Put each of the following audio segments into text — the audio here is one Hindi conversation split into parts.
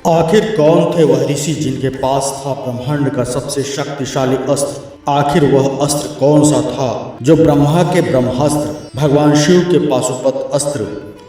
आखिर कौन थे वह ऋषि जिनके पास था ब्रह्मांड का सबसे शक्तिशाली अस्त्र? आखिर वह अस्त्र कौन सा था जो ब्रह्मा के ब्रह्मास्त्र, भगवान शिव के पाशुपत अस्त्र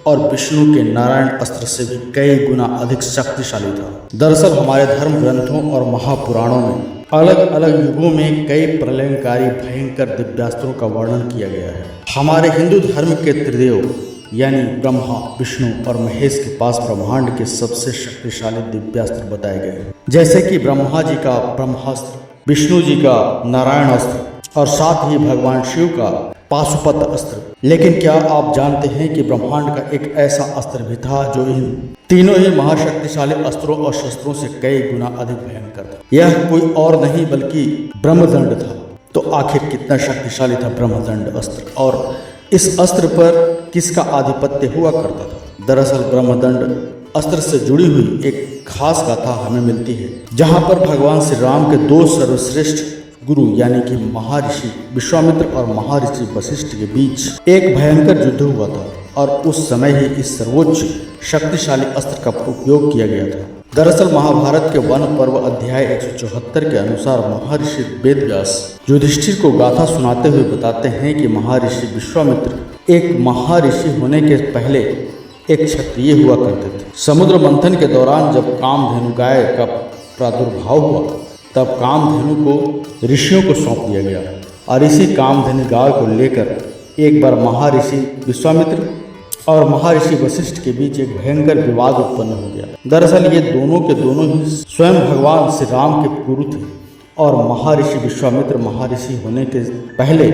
और विष्णु के नारायण अस्त्र से भी कई गुना अधिक शक्तिशाली था? दरअसल हमारे धर्म ग्रंथों और महापुराणों में अलग अलग युगों में कई प्रलयंकारी भयंकर दिव्यास्त्रों का वर्णन किया गया है। हमारे हिंदू धर्म के त्रिदेव यानी ब्रह्मा, विष्णु और महेश के पास ब्रह्मांड के सबसे शक्तिशाली दिव्यास्त्र बताए गए हैं, जैसे कि ब्रह्मा जी का ब्रह्मास्त्र, विष्णु जी का नारायण अस्त्र और साथ ही भगवान शिव का पाशुपत अस्त्र। लेकिन क्या आप जानते हैं कि ब्रह्मांड का एक ऐसा अस्त्र भी था जो इन तीनों ही महाशक्तिशाली अस्त्रों और शस्त्रों से कई गुना अधिक भयंकर था? यह कोई और नहीं बल्कि ब्रह्मदंड था। तो आखिर कितना शक्तिशाली था ब्रह्मदंड अस्त्र और इस अस्त्र पर किसका आधिपत्य हुआ करता था? दरअसल ब्रह्मदंड अस्त्र से जुड़ी हुई एक खास गाथा हमें मिलती है, जहां पर भगवान श्री राम के दो सर्वश्रेष्ठ गुरु यानी कि महर्षि विश्वामित्र और महर्षि वशिष्ठ के बीच एक भयंकर युद्ध हुआ था और उस समय ही इस सर्वोच्च शक्तिशाली अस्त्र का उपयोग किया गया था। दरअसल महाभारत के वन पर्व अध्याय 174 के अनुसार महर्षि वेदव्यास युधिष्ठिर को गाथा सुनाते हुए बताते हैं कि महर्षि विश्वामित्र एक महर्षि होने के पहले एक क्षत्रिय हुआ करते थे। समुद्र मंथन के दौरान जब कामधेनु गाय का प्रादुर्भाव हुआ तब कामधेनु को ऋषियों को सौंप दिया गया और इसी कामधेनु गाय को लेकर एक बार महर्षि विश्वामित्र और महर्षि वशिष्ठ के बीच एक भयंकर विवाद उत्पन्न हो गया। दरअसल ये दोनों के दोनों ही स्वयं भगवान श्री राम के गुरु थे और महर्षि विश्वामित्र महर्षि होने के पहले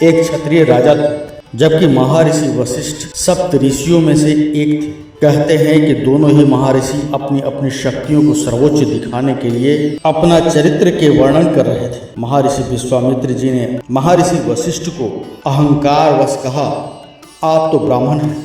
एक क्षत्रिय राजा थे, जबकि महर्षि वशिष्ठ सप्त ऋषियों में से एक थे। कहते हैं कि दोनों ही महर्षि अपनी अपनी शक्तियों को सर्वोच्च दिखाने के लिए अपना चरित्र के वर्णन कर रहे थे। महर्षि विश्वामित्र जी ने महर्षि वशिष्ठ को अहंकारवश कहा, आप तो ब्राह्मण हैं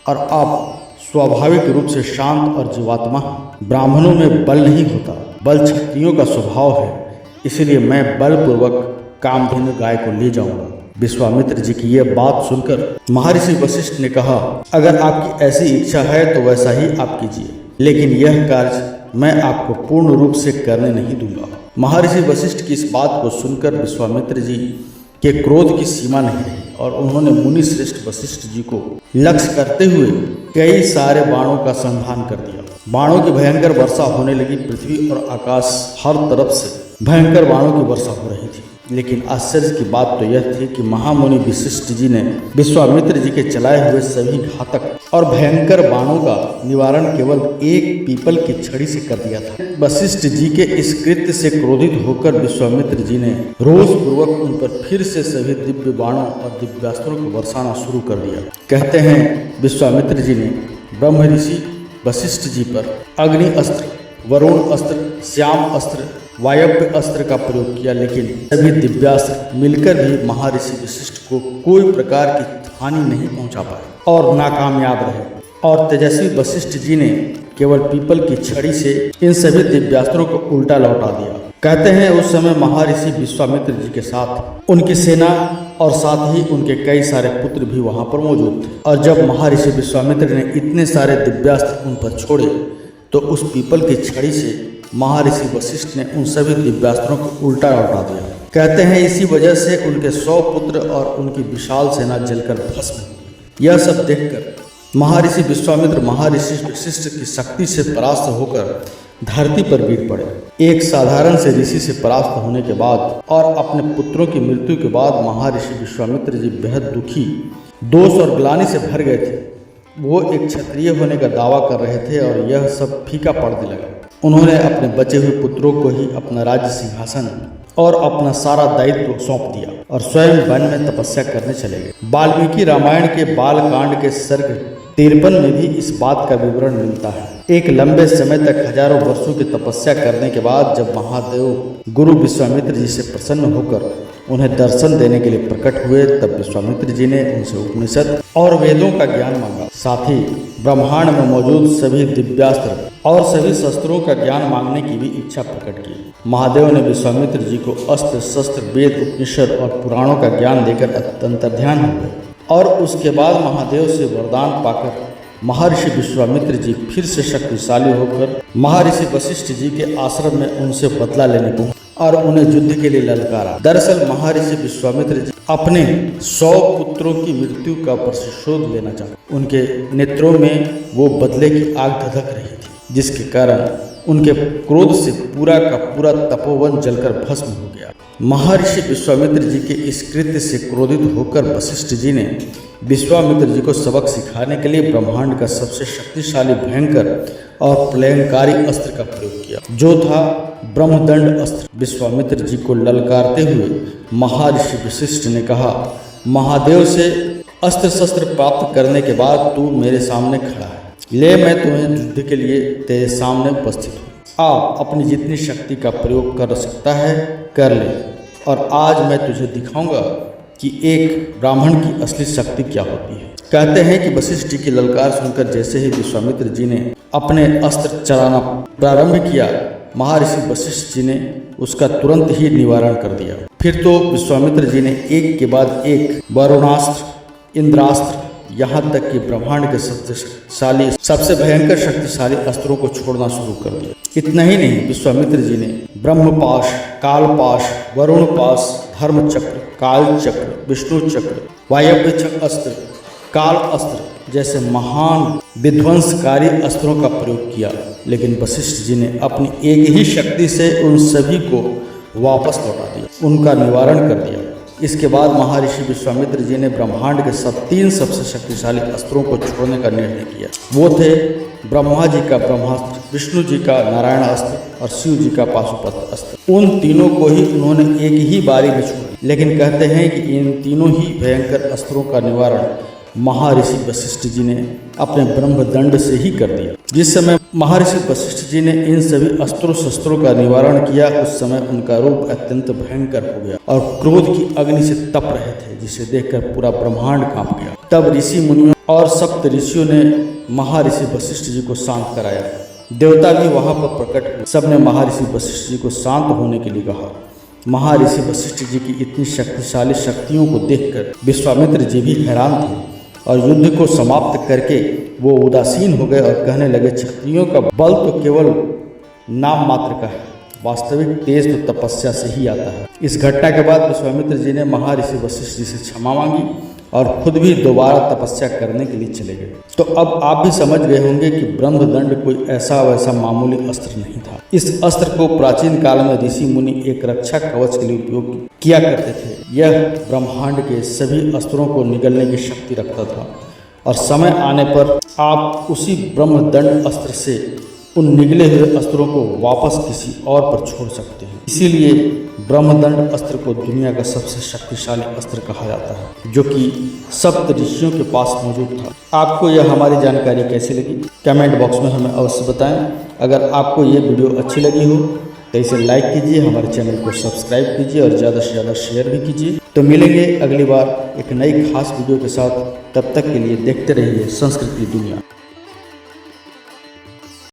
और आप स्वाभाविक रूप से शांत और जीवात्मा हैं। ब्राह्मणों में बल नहीं होता, बल क्षत्रियों का स्वभाव है, इसलिए मैं बलपूर्वक कामधेनु गाय को ले जाऊंगा। विश्वामित्र जी की यह बात सुनकर महर्षि वशिष्ठ ने कहा, अगर आपकी ऐसी इच्छा है तो वैसा ही आप कीजिए, लेकिन यह कार्य मैं आपको पूर्ण रूप से करने नहीं दूंगा। महर्षि वशिष्ठ की इस बात को सुनकर विश्वामित्र जी के क्रोध की सीमा नहीं रही और उन्होंने मुनि श्रेष्ठ वशिष्ठ जी को लक्ष्य करते हुए कई सारे बाणों का संधान कर दिया। बाणों की भयंकर वर्षा होने लगी। पृथ्वी और आकाश हर तरफ से भयंकर बाणों की वर्षा हो रही थी। लेकिन आश्चर्य की बात तो यह थी कि महामुनि वशिष्ठ जी ने विश्वामित्र जी के चलाए हुए सभी घातक और भयंकर बाणों का निवारण केवल एक पीपल की छड़ी से कर दिया था। वशिष्ठ जी के इस कृत्य से क्रोधित होकर विश्वामित्र जी ने रोष पूर्वक उन पर फिर से सभी दिव्य बाणों और दिव्यास्त्रों को बरसाना शुरू कर दिया। कहते हैं विश्वामित्र जी ने ब्रह्म ऋषि वशिष्ठ जी पर अग्नि अस्त्र, वरुण अस्त्र, श्याम अस्त्र, वायव्य अस्त्र का प्रयोग किया, लेकिन सभी दिव्यास्त्र मिलकर भी महर्षि वशिष्ठ को कोई प्रकार की हानि नहीं पहुंचा पाए और नाकामयाब रहे। और तेजस्वी वशिष्ठ जी ने केवल पीपल की छड़ी से इन सभी दिव्यास्त्रों को उल्टा लौटा दिया। कहते हैं उस समय महर्षि विश्वामित्र जी के साथ उनकी सेना और साथ ही उनके कई सारे पुत्र भी वहां पर मौजूद थे। और जब महर्षि विश्वामित्र ने इतने सारे दिव्यास्त्र उन पर छोड़े तो उस पीपल की छड़ी से महर्षि वशिष्ठ ने उन सभी दिव्यास्त्रों को उल्टा लौटा दिया। कहते हैं इसी वजह से उनके 100 पुत्र और उनकी विशाल सेना जलकर भस्म हुई। यह सब देखकर महर्षि विश्वामित्र महर्षि वशिष्ठ की शक्ति से परास्त होकर धरती पर गिर पड़े। एक साधारण से ऋषि से परास्त होने के बाद और अपने पुत्रों की मृत्यु के बाद महर्षि विश्वामित्र जी बेहद दुखी, दोष और ग्लानि से भर गए थे। वो एक क्षत्रिय होने का दावा कर रहे थे और यह सब फीका पड़ने लगा। उन्होंने अपने बचे हुए पुत्रों को ही अपना राज्य सिंहासन और अपना सारा दायित्व सौंप दिया और स्वयं वन में तपस्या करने चले गए। वाल्मीकि रामायण के बाल कांड के सर्ग 53 में भी इस बात का विवरण मिलता है। एक लंबे समय तक हजारों वर्षों की तपस्या करने के बाद जब महादेव गुरु विश्वामित्र जी से प्रसन्न होकर उन्हें दर्शन देने के लिए प्रकट हुए, तब विश्वामित्र जी ने उनसे उपनिषद और वेदों का ज्ञान मांगा। साथ ही ब्रह्मांड में मौजूद सभी दिव्यास्त्र और सभी शस्त्रों का ज्ञान मांगने की भी इच्छा प्रकट की। महादेव ने विश्वामित्र जी को अस्त्र शस्त्र, वेद, उपनिषद और पुराणों का ज्ञान देकर अंतर्ध्यान हो गए और उसके बाद महादेव से वरदान पाकर महर्षि विश्वामित्र जी फिर से शक्तिशाली होकर महर्षि वशिष्ठ जी के आश्रम में उनसे बदला लेने पहुंचे और उन्हें युद्ध के लिए ललकारा। दरअसल महर्षि विश्वामित्र जी अपने 100 पुत्रों की मृत्यु का प्रतिशोध लेना चाहते। उनके नेत्रों में वो बदले की आग धधक रही थी, जिसके कारण उनके क्रोध से पूरा का पूरा तपोवन जलकर भस्म हो गया। महर्षि विश्वामित्र जी के इस कृत्य से क्रोधित होकर वशिष्ठ जी ने विश्वामित्र जी को सबक सिखाने के लिए ब्रह्मांड का सबसे शक्तिशाली, भयंकर और प्रलयंकारी अस्त्र का प्रयोग किया, जो था ब्रह्मदंड अस्त्र। विश्वामित्र जी को ललकारते हुए महर्षि वशिष्ठ ने कहा, महादेव से अस्त्र शस्त्र प्राप्त करने के बाद तू मेरे सामने खड़ा है, ले मैं तुम्हें युद्ध के लिए तेरे सामने उपस्थित हूँ। आप अपनी जितनी शक्ति का प्रयोग कर सकता है कर ले, और आज मैं तुझे दिखाऊंगा कि एक ब्राह्मण की असली शक्ति क्या होती है। कहते हैं कि वशिष्ठ जी की ललकार सुनकर जैसे ही विश्वामित्र जी ने अपने अस्त्र चलाना प्रारंभ किया, महर्षि वशिष्ठ जी ने उसका तुरंत ही निवारण कर दिया। फिर तो विश्वामित्र जी ने एक के बाद एक वरुणास्त्र, इंद्रास्त्र, यहाँ तक कि ब्रह्मांड के सबसे भयंकर शक्तिशाली अस्त्रों को छोड़ना शुरू कर दिया। इतना ही नहीं, विश्वामित्र जी ने ब्रह्मपाश, कालपाश, वरुणपाश, धर्मचक्र, कालचक्र, विष्णु चक्र, वायव्य अस्त्र, काल अस्त्र जैसे महान विध्वंसकारी अस्त्रों का प्रयोग किया, लेकिन वशिष्ठ जी ने अपनी एक ही शक्ति से उन सभी को वापस लौटा दिया, उनका निवारण कर दिया। इसके बाद महर्षि विश्वामित्र जी ने ब्रह्मांड के 3 सबसे शक्तिशाली अस्त्रों को छोड़ने का निर्णय किया। वो थे ब्रह्मा जी का ब्रह्मास्त्र, विष्णु जी का नारायण अस्त्र और शिव जी का पाशुपत अस्त्र। उन तीनों को ही उन्होंने एक ही बारी में छोड़ा, लेकिन कहते हैं कि इन तीनों ही भयंकर अस्त्रों का निवारण महर्षि वशिष्ठ जी ने अपने ब्रह्मदंड से ही कर दिया। जिस समय महर्षि वशिष्ठ जी ने इन सभी अस्त्रों शस्त्रों का निवारण किया, उस समय उनका रूप अत्यंत भयंकर हो गया और क्रोध की अग्नि से तप रहे थे, जिसे देखकर पूरा ब्रह्मांड कांप गया। तब ऋषि मुनियों और सप्त ऋषियों ने महर्षि वशिष्ठ जी को शांत कराया। देवता भी वहां पर प्रकट हुए। सबने महर्षि वशिष्ठ जी को शांत होने के लिए कहा। महर्षि वशिष्ठ जी की इतनी शक्तिशाली शक्तियों को देखकर विश्वामित्र जी भी हैरान थे और युद्ध को समाप्त करके वो उदासीन हो गए और कहने लगे, क्षत्रियों का बल तो केवल नाम मात्र का है, वास्तविक तेज तो तपस्या से ही आता है। इस घटना के बाद विश्वामित्र जी ने महर्षि वशिष्ठ जी से क्षमा मांगी और खुद भी दोबारा तपस्या करने के लिए चले गए। तो अब आप भी समझ गए होंगे कि ब्रह्मदंड कोई ऐसा वैसा मामूली अस्त्र नहीं था। इस अस्त्र को प्राचीन काल में ऋषि मुनि एक रक्षा कवच के लिए उपयोग किया करते थे। यह ब्रह्मांड के सभी अस्त्रों को निगलने की शक्ति रखता था और समय आने पर आप उसी ब्रह्मदंड अस्त्र से उन निगले हुए अस्त्रों को वापस किसी और पर छोड़ सकते हैं। इसीलिए ब्रह्मदंड अस्त्र को दुनिया का सबसे शक्तिशाली अस्त्र कहा जाता है, जो कि सप्त ऋषियों के पास मौजूद था। आपको यह हमारी जानकारी कैसी लगी कमेंट बॉक्स में हमें अवश्य बताएं। अगर आपको ये वीडियो अच्छी लगी हो तो इसे लाइक कीजिए, हमारे चैनल को सब्सक्राइब कीजिए और ज़्यादा से ज़्यादा शेयर भी कीजिए। तो मिलेंगे अगली बार एक नई खास वीडियो के साथ। तब तक के लिए देखते रहिए संस्कृति दुनिया।